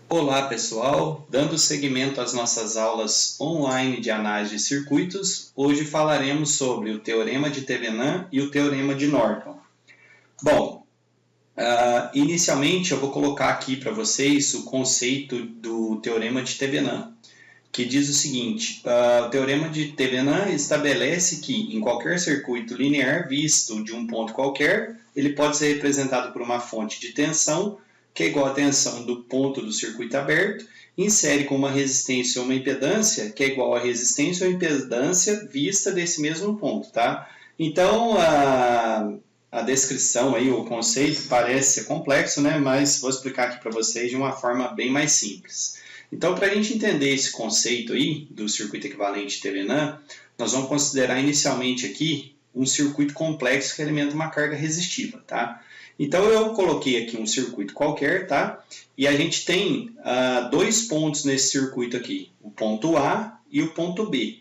Olá pessoal, dando seguimento às nossas aulas online de análise de circuitos, hoje falaremos sobre o Teorema de Thevenin e o Teorema de Norton. Bom, inicialmente eu vou colocar aqui para vocês o conceito do Teorema de Thevenin, que diz o seguinte: o Teorema de Thevenin estabelece que em qualquer circuito linear visto de um ponto qualquer, ele pode ser representado por uma fonte de tensão que é igual à tensão do ponto do circuito aberto, insere com uma resistência ou uma impedância que é igual à resistência ou impedância vista desse mesmo ponto, tá? Então, a descrição aí, o conceito parece ser complexo, né? Mas vou explicar aqui para vocês de uma forma bem mais simples. Então, para a gente entender esse conceito aí do circuito equivalente Thevenin, nós vamos considerar inicialmente aqui um circuito complexo que alimenta uma carga resistiva, tá? Então, eu coloquei aqui um circuito qualquer, tá? E a gente tem dois pontos nesse circuito aqui, o ponto A e o ponto B.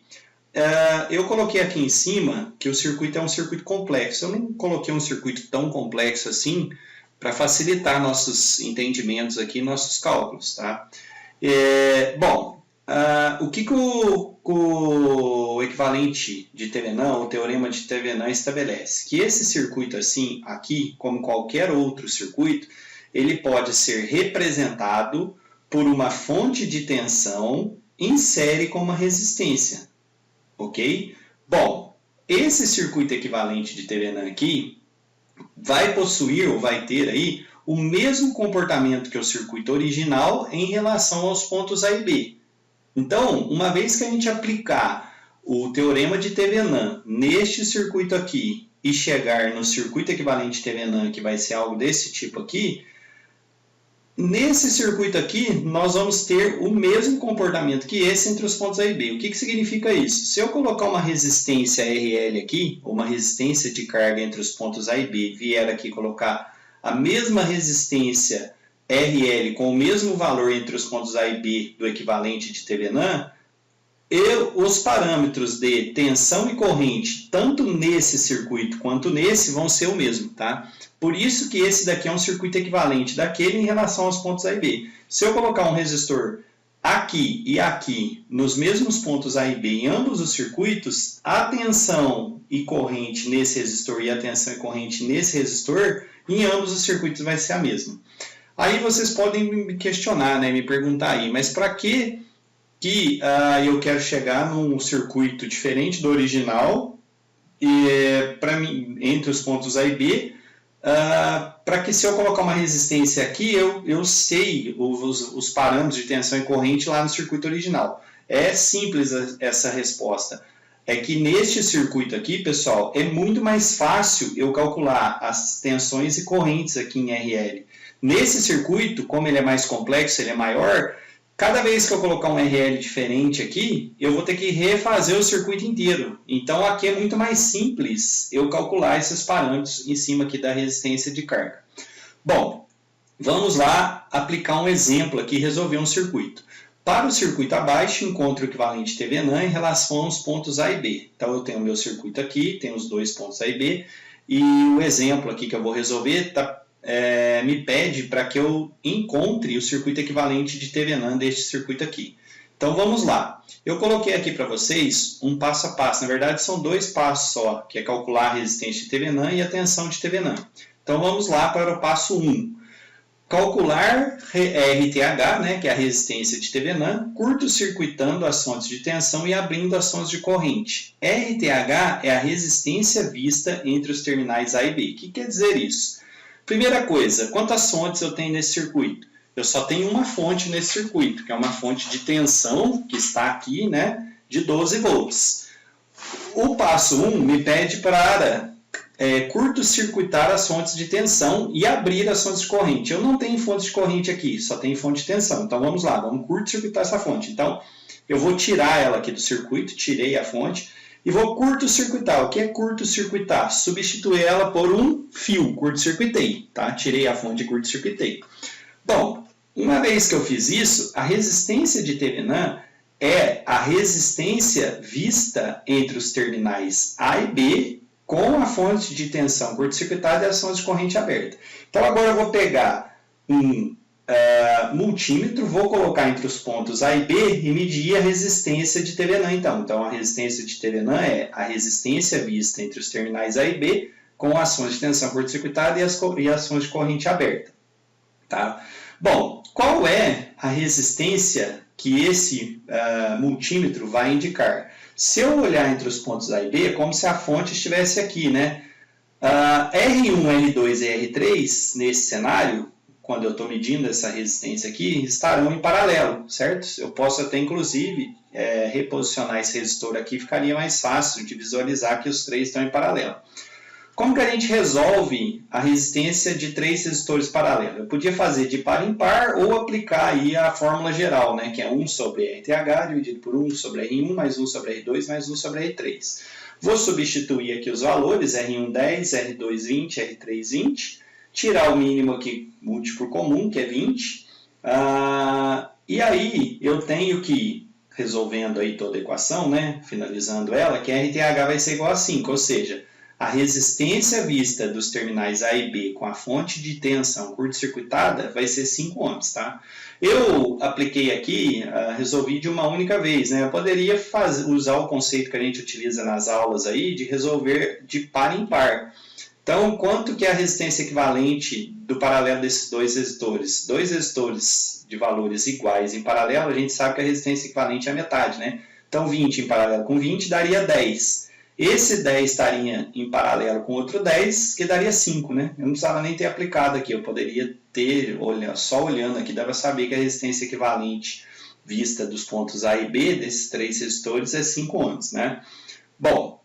Eu coloquei aqui em cima que o circuito é um circuito complexo. Eu não coloquei um circuito tão complexo assim para facilitar nossos entendimentos aqui, nossos cálculos, tá? O que o equivalente de Thevenin, o teorema de Thevenin, estabelece? Que esse circuito assim, aqui, como qualquer outro circuito, ele pode ser representado por uma fonte de tensão em série com uma resistência, ok? Bom, esse circuito equivalente de Thevenin aqui vai possuir ou vai ter aí o mesmo comportamento que o circuito original em relação aos pontos A e B. Então, uma vez que a gente aplicar o teorema de Thevenin neste circuito aqui e chegar no circuito equivalente de Thevenin, que vai ser algo desse tipo aqui, nesse circuito aqui nós vamos ter o mesmo comportamento que esse entre os pontos A e B. O que significa isso? Se eu colocar uma resistência RL aqui, ou uma resistência de carga entre os pontos A e B, vier aqui colocar a mesma resistência RL com o mesmo valor entre os pontos A e B do equivalente de Thevenin, os parâmetros de tensão e corrente, tanto nesse circuito quanto nesse, vão ser o mesmo, tá? Por isso que esse daqui é um circuito equivalente daquele em relação aos pontos A e B. Se eu colocar um resistor aqui e aqui, nos mesmos pontos A e B, em ambos os circuitos, a tensão e corrente nesse resistor e a tensão e corrente nesse resistor, em ambos os circuitos vai ser a mesma. Aí vocês podem me questionar, né, me perguntar aí, mas para que eu quero chegar num circuito diferente do original entre os pontos A e B, para que se eu colocar uma resistência aqui, eu sei os parâmetros de tensão e corrente lá no circuito original. É simples essa resposta. É que neste circuito aqui, pessoal, é muito mais fácil eu calcular as tensões e correntes aqui em RL. Nesse circuito, como ele é mais complexo, ele é maior, cada vez que eu colocar um RL diferente aqui, eu vou ter que refazer o circuito inteiro. Então, aqui é muito mais simples eu calcular esses parâmetros em cima aqui da resistência de carga. Bom, vamos lá aplicar um exemplo aqui e resolver um circuito. Para o circuito abaixo, encontro o equivalente de Thevenin em relação aos pontos A e B. Então, eu tenho o meu circuito aqui, tenho os dois pontos A e B, e o exemplo aqui que eu vou resolver me pede para que eu encontre o circuito equivalente de Thevenin deste circuito aqui. Então, vamos lá. Eu coloquei aqui para vocês um passo a passo. Na verdade, são dois passos só, que é calcular a resistência de Thevenin e a tensão de Thevenin. Então, vamos lá para o passo 1. Calcular RTH, né, que é a resistência de Thevenin, curto-circuitando as fontes de tensão e abrindo as fontes de corrente. RTH é a resistência vista entre os terminais A e B. O que quer dizer isso? Primeira coisa, quantas fontes eu tenho nesse circuito? Eu só tenho uma fonte nesse circuito, que é uma fonte de tensão, que está aqui, né, de 12 volts. O passo 1 me pede para curto-circuitar as fontes de tensão e abrir as fontes de corrente. Eu não tenho fonte de corrente aqui, só tenho fonte de tensão. Então, vamos lá, vamos curto-circuitar essa fonte. Então, eu vou tirar ela aqui do circuito, tirei a fonte, e vou curto-circuitar. O que é curto-circuitar? Substituir ela por um fio, curto-circuitei, tá? Tirei a fonte e curto-circuitei. Bom, uma vez que eu fiz isso, a resistência de Thevenin é a resistência vista entre os terminais A e B com a fonte de tensão curto-circuitada e as fontes de corrente aberta. Então, agora eu vou pegar um multímetro, vou colocar entre os pontos A e B e medir a resistência de Thevenin, então. Então, a resistência de Thevenin é a resistência vista entre os terminais A e B com ações de tensão curto-circuitada e ações de corrente aberta. Tá? Bom, qual é a resistência que esse multímetro vai indicar? Se eu olhar entre os pontos A e B, é como se a fonte estivesse aqui, né? R1, R2 e R3, nesse cenário, quando eu estou medindo essa resistência aqui, estarão em paralelo, certo? Eu posso até, inclusive, reposicionar esse resistor aqui, ficaria mais fácil de visualizar que os três estão em paralelo. Como que a gente resolve a resistência de três resistores paralelos? Eu podia fazer de par em par ou aplicar aí a fórmula geral, né, que é 1 sobre RTH dividido por 1 sobre R1 mais 1 sobre R2 mais 1 sobre R3. Vou substituir aqui os valores, R1 10, R2 20, R3 20, tirar o mínimo aqui, múltiplo comum, que é 20, e aí eu tenho que, resolvendo aí toda a equação, né, finalizando ela, que RTH vai ser igual a 5, ou seja, a resistência vista dos terminais A e B com a fonte de tensão curto-circuitada vai ser 5 ohms, tá? Eu apliquei aqui, resolvi de uma única vez, né? Eu poderia usar o conceito que a gente utiliza nas aulas aí de resolver de par em par. Então, quanto que é a resistência equivalente do paralelo desses dois resistores? Dois resistores de valores iguais em paralelo, a gente sabe que a resistência equivalente é a metade, né? Então, 20 em paralelo com 20 daria 10. Esse 10 estaria em paralelo com outro 10, que daria 5, né? Eu não precisava nem ter aplicado aqui, eu poderia ter, só olhando aqui, dava saber que a resistência equivalente vista dos pontos A e B, desses três resistores, é 5 ohms, né? Bom,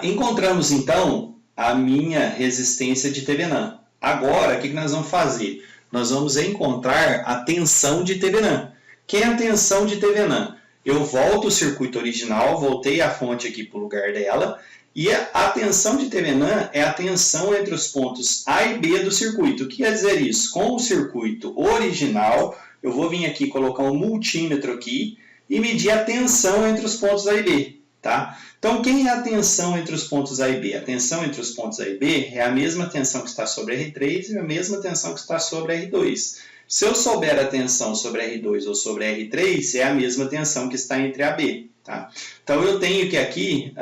encontramos então a minha resistência de Thevenin. Agora, o que nós vamos fazer? Nós vamos encontrar a tensão de Thevenin. Que é a tensão de Thevenin? Eu volto o circuito original, voltei a fonte aqui para o lugar dela, e a tensão de Thevenin é a tensão entre os pontos A e B do circuito. O que quer dizer isso? Com o circuito original, eu vou vir aqui colocar um multímetro aqui e medir a tensão entre os pontos A e B. Tá? Então, quem é a tensão entre os pontos A e B? A tensão entre os pontos A e B é a mesma tensão que está sobre R3 e a mesma tensão que está sobre R2. Se eu souber a tensão sobre R2 ou sobre R3, é a mesma tensão que está entre A e B. Tá? Então, eu tenho que aqui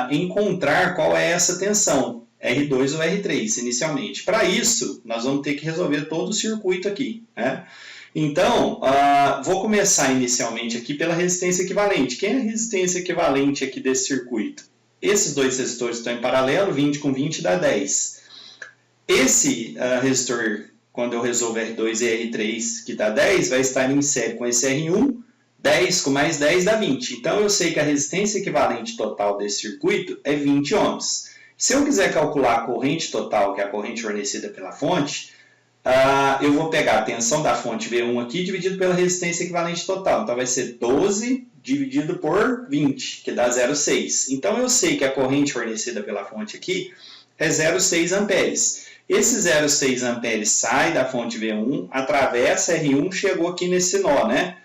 encontrar qual é essa tensão, R2 ou R3, inicialmente. Para isso, nós vamos ter que resolver todo o circuito aqui. Né? Então, vou começar inicialmente aqui pela resistência equivalente. Quem é a resistência equivalente aqui desse circuito? Esses dois resistores estão em paralelo, 20 com 20 dá 10. Esse resistor, quando eu resolvo R2 e R3, que dá 10, vai estar em série com esse R1, 10 com mais 10 dá 20. Então, eu sei que a resistência equivalente total desse circuito é 20 ohms. Se eu quiser calcular a corrente total, que é a corrente fornecida pela fonte, eu vou pegar a tensão da fonte V1 aqui, dividido pela resistência equivalente total. Então, vai ser 12 dividido por 20, que dá 0,6. Então, eu sei que a corrente fornecida pela fonte aqui é 0,6 amperes. Esse 0,6 amperes sai da fonte V1, atravessa R1, chegou aqui nesse nó, né?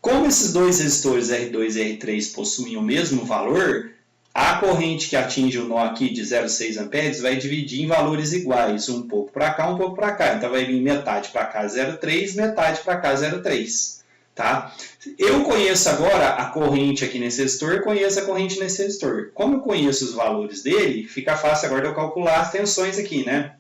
Como esses dois resistores R2 e R3 possuem o mesmo valor, a corrente que atinge o nó aqui de 0,6 amperes vai dividir em valores iguais, um pouco para cá, um pouco para cá. Então, vai vir metade para cá 0,3, metade para cá 0,3. Tá? Eu conheço agora a corrente aqui nesse resistor, conheço a corrente nesse resistor. Como eu conheço os valores dele, fica fácil agora de eu calcular as tensões aqui, né?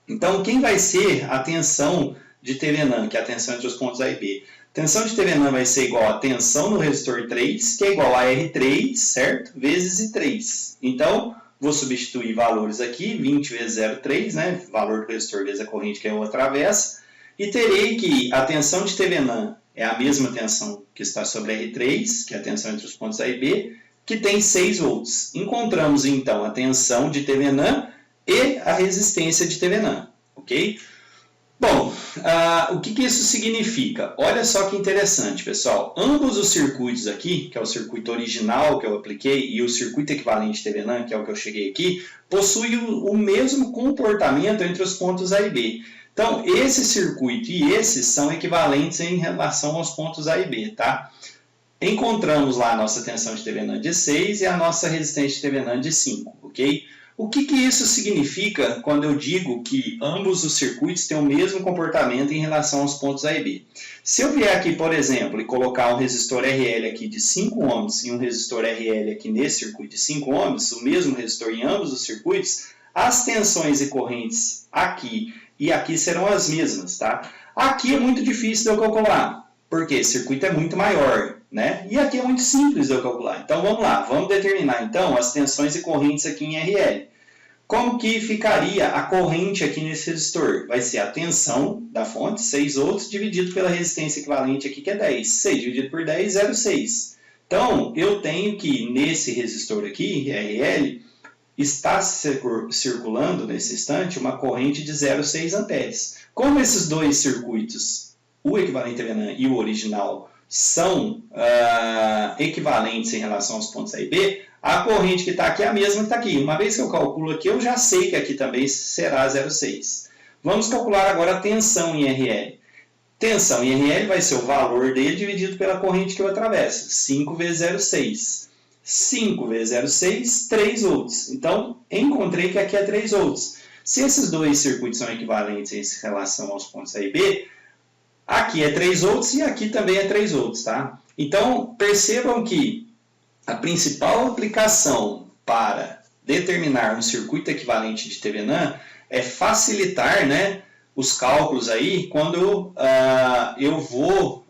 Então, quem vai ser a tensão de Thevenin, que é a tensão entre os pontos A e B? A tensão de Thevenin vai ser igual a tensão no resistor 3, que é igual a R3, certo? Vezes I3. Então, vou substituir valores aqui, 20 vezes 0,3, né? Valor do resistor vezes a corrente que eu atravesso. E terei que a tensão de Thevenin é a mesma tensão que está sobre R3, que é a tensão entre os pontos A e B, que tem 6 volts. Encontramos, então, a tensão de Thevenin e a resistência de Thevenin, ok? Bom, o que isso significa? Olha só que interessante, pessoal. Ambos os circuitos aqui, que é o circuito original que eu apliquei e o circuito equivalente de Thevenin, que é o que eu cheguei aqui, possuem o mesmo comportamento entre os pontos A e B. Então, esse circuito e esses são equivalentes em relação aos pontos A e B, tá? Encontramos lá a nossa tensão de Thevenin de 6 e a nossa resistência de Thevenin de 5, ok? O que isso significa quando eu digo que ambos os circuitos têm o mesmo comportamento em relação aos pontos A e B? Se eu vier aqui, por exemplo, e colocar um resistor RL aqui de 5 ohms e um resistor RL aqui nesse circuito de 5 ohms, o mesmo resistor em ambos os circuitos, as tensões e correntes aqui e aqui serão as mesmas, tá? Aqui é muito difícil de eu calcular, porque esse circuito é muito maior, né? E aqui é muito simples de eu calcular. Então vamos lá, vamos determinar então as tensões e correntes aqui em RL. Como que ficaria a corrente aqui nesse resistor? Vai ser a tensão da fonte, 6 volts, dividido pela resistência equivalente aqui, que é 10. 6 dividido por 10, 0,6. Então, eu tenho que, nesse resistor aqui, RL, está circulando, nesse instante, uma corrente de 0,6 amperes. Como esses dois circuitos, o equivalente Thevenin e o original, são equivalentes em relação aos pontos A e B, a corrente que está aqui é a mesma que está aqui. Uma vez que eu calculo aqui, eu já sei que aqui também será 0,6. Vamos calcular agora a tensão em RL. Tensão em RL vai ser o valor dele dividido pela corrente que eu atravesso. 5 vezes 0,6. 5 vezes 0,6, 3 volts. Então, encontrei que aqui é 3 volts. Se esses dois circuitos são equivalentes em relação aos pontos A e B, aqui é 3 volts e aqui também é 3 volts, tá? Então, percebam que a principal aplicação para determinar um circuito equivalente de Thevenin é facilitar, né, os cálculos aí quando eu vou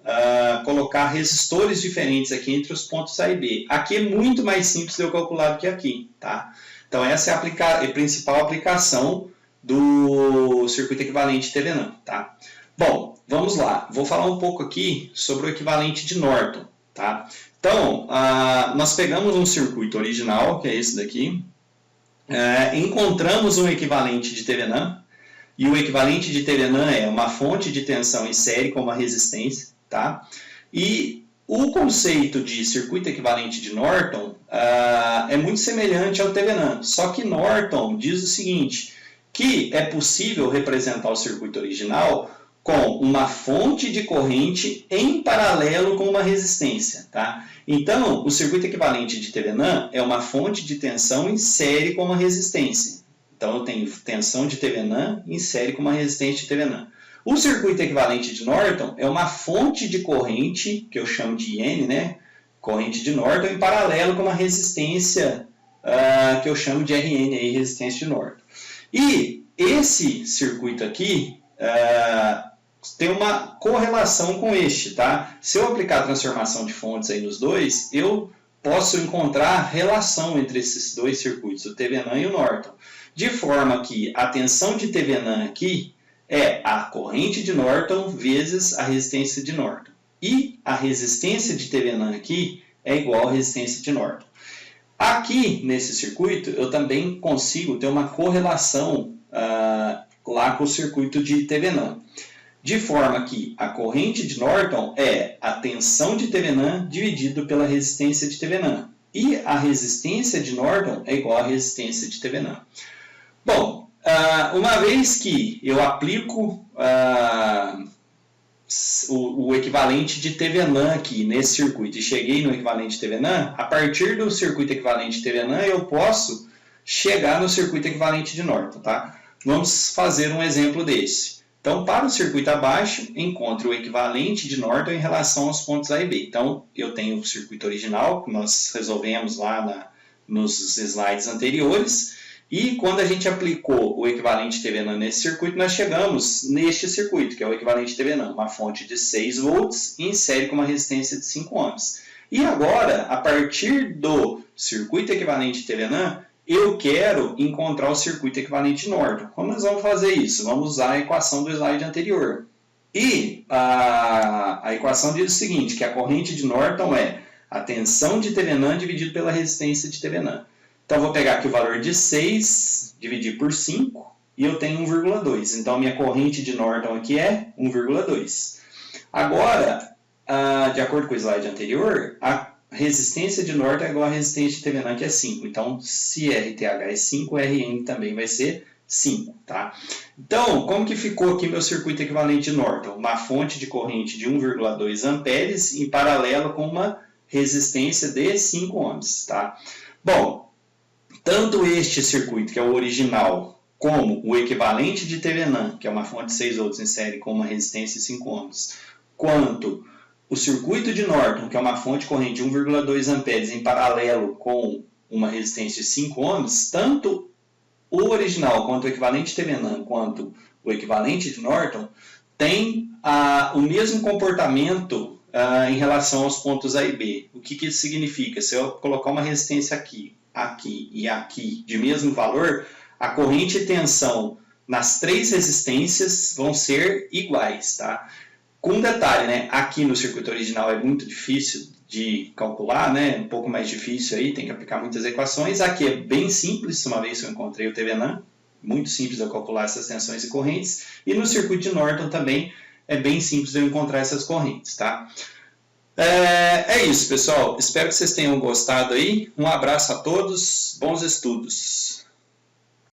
colocar resistores diferentes aqui entre os pontos A e B. Aqui é muito mais simples de eu calcular do que aqui, tá? Então essa é a principal aplicação do circuito equivalente de Thevenin, tá? Bom, vamos lá. Vou falar um pouco aqui sobre o equivalente de Norton, tá? Então, nós pegamos um circuito original, que é esse daqui, encontramos um equivalente de Thevenin, e o equivalente de Thevenin é uma fonte de tensão em série com uma resistência, tá? E o conceito de circuito equivalente de Norton é muito semelhante ao Thevenin, só que Norton diz o seguinte, que é possível representar o circuito original com uma fonte de corrente em paralelo com uma resistência, tá? Então, o circuito equivalente de Thevenin é uma fonte de tensão em série com uma resistência. Então, eu tenho tensão de Thevenin em série com uma resistência de Thevenin. O circuito equivalente de Norton é uma fonte de corrente, que eu chamo de IN, né? Corrente de Norton, em paralelo com uma resistência que eu chamo de RN, aí, resistência de Norton. E esse circuito aqui tem uma correlação com este, tá? Se eu aplicar a transformação de fontes aí nos dois, eu posso encontrar relação entre esses dois circuitos, o Thevenin e o Norton. De forma que a tensão de Thevenin aqui é a corrente de Norton vezes a resistência de Norton. E a resistência de Thevenin aqui é igual à resistência de Norton. Aqui, nesse circuito, eu também consigo ter uma correlação lá com o circuito de Thevenin. De forma que a corrente de Norton é a tensão de Thevenin dividido pela resistência de Thevenin. E a resistência de Norton é igual à resistência de Thevenin. Bom, uma vez que eu aplico o equivalente de Thevenin aqui nesse circuito e cheguei no equivalente de Thevenin, a partir do circuito equivalente de Thevenin eu posso chegar no circuito equivalente de Norton, tá? Vamos fazer um exemplo desse. Então, para o circuito abaixo, encontre o equivalente de Norton em relação aos pontos A e B. Então, eu tenho o circuito original, que nós resolvemos lá nos slides anteriores, e quando a gente aplicou o equivalente de Thevenin nesse circuito, nós chegamos neste circuito, que é o equivalente de Thevenin, uma fonte de 6 volts em série com uma resistência de 5 ohms. E agora, a partir do circuito equivalente de Thevenin, eu quero encontrar o circuito equivalente de Norton. Como nós vamos fazer isso? Vamos usar a equação do slide anterior. E a equação diz o seguinte, que a corrente de Norton é a tensão de Thevenin dividido pela resistência de Thevenin. Então, eu vou pegar aqui o valor de 6, dividir por 5, e eu tenho 1,2. Então, minha corrente de Norton aqui é 1,2. Agora, de acordo com o slide anterior, a resistência de Norton é igual à resistência de Thevenin, que é 5. Então, se RTH é 5, RN também vai ser 5, tá? Então, como que ficou aqui meu circuito equivalente de Norton? Uma fonte de corrente de 1,2 amperes em paralelo com uma resistência de 5 ohms, tá? Bom, tanto este circuito, que é o original, como o equivalente de Thevenin, que é uma fonte de 6 volts em série com uma resistência de 5 ohms, quanto o circuito de Norton, que é uma fonte corrente de 1,2 amperes em paralelo com uma resistência de 5 ohms, tanto o original quanto o equivalente de Thevenin, quanto o equivalente de Norton, tem o mesmo comportamento em relação aos pontos A e B. O que isso significa? Se eu colocar uma resistência aqui, aqui e aqui de mesmo valor, a corrente e tensão nas 3 resistências vão ser iguais, tá? Com um detalhe, né? Aqui no circuito original é muito difícil de calcular, né? Um pouco mais difícil aí, tem que aplicar muitas equações. Aqui é bem simples, uma vez que eu encontrei o Thevenin, muito simples de eu calcular essas tensões e correntes. E no circuito de Norton também é bem simples de eu encontrar essas correntes, tá? É isso, pessoal. Espero que vocês tenham gostado aí. Um abraço a todos, bons estudos.